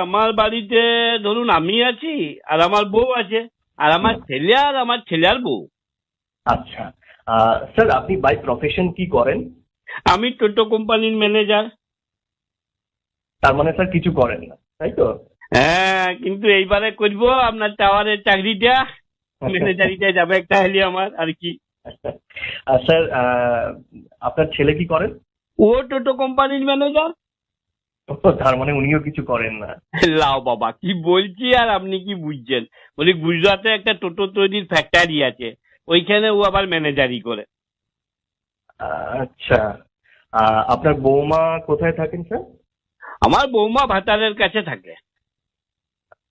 আমার বাড়িতে ধরুন আমি আছি, আর আমার বউ আছে, আর আমার ছেলে, আর আমার ছেলে আর বউ। আচ্ছা। স্যার, আপনি বাই প্রফেশন কি করেন? আমি টোটো কোম্পানির ম্যানেজার। তার মানে স্যার কিছু করেন না, তাই তো? হ্যাঁ, কিন্তু এইবারে করব আপনার টাওয়ারের চাকরিটা, ম্যানেজারিটা যাবে একটা হলে আমার আর কি। স্যার, আপনার ছেলে কি করেন? ও টোটো কোম্পানির ম্যানেজার। তার মানে উনিও কিছু করেন না। লাও বাবা, কি বলছি আর আপনি কি বুঝছেন? বলি গুজরাটে একটা টোটো তৈরির ফ্যাক্টরি আছে, ওইখানে ও আবার ম্যানেজারি করে। আচ্ছা। আপনার বৌমা কোথায় থাকেন স্যার? আমার বৌমা ভাতারের কাছে থাকে।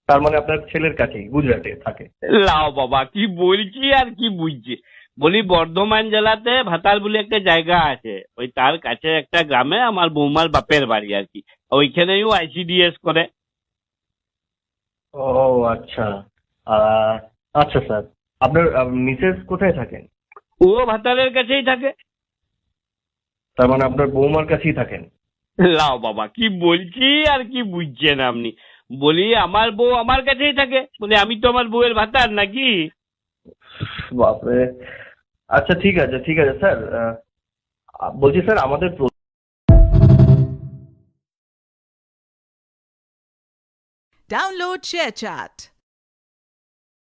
তার মানে আপনার ছেলের কাছেই গুজরাটে থাকে। লাও বাবা, কি বলছি আর কি বুঝছি? বলি বর্ধমান জেলাতে ভাতার বলে একটা জায়গা আছে, ওই তার কাছে একটা গ্রামে আমার বৌমার বাপের বাড়ি আর কি। ওইখানেও আইসিডিএস করে। ও, আচ্ছা। আহ, আচ্ছা স্যার, আপনার মিসেস কোথায় থাকেন? ও ভাতারের কাছেই থাকে। তার মানে আপনার বৌমার কাছেই থাকেন। লাও বাবা, কি বলছি আর কি বুঝছেন আপনি? বলি আমার বউ আমার কাছেই থাকে, বলি আমি তো আমার বউয়ের ভাতার নাকি? বাপরে। আচ্ছা, ঠিক আছে ঠিক আছে স্যার। বলছি স্যার, আমাদের Download ShareChat.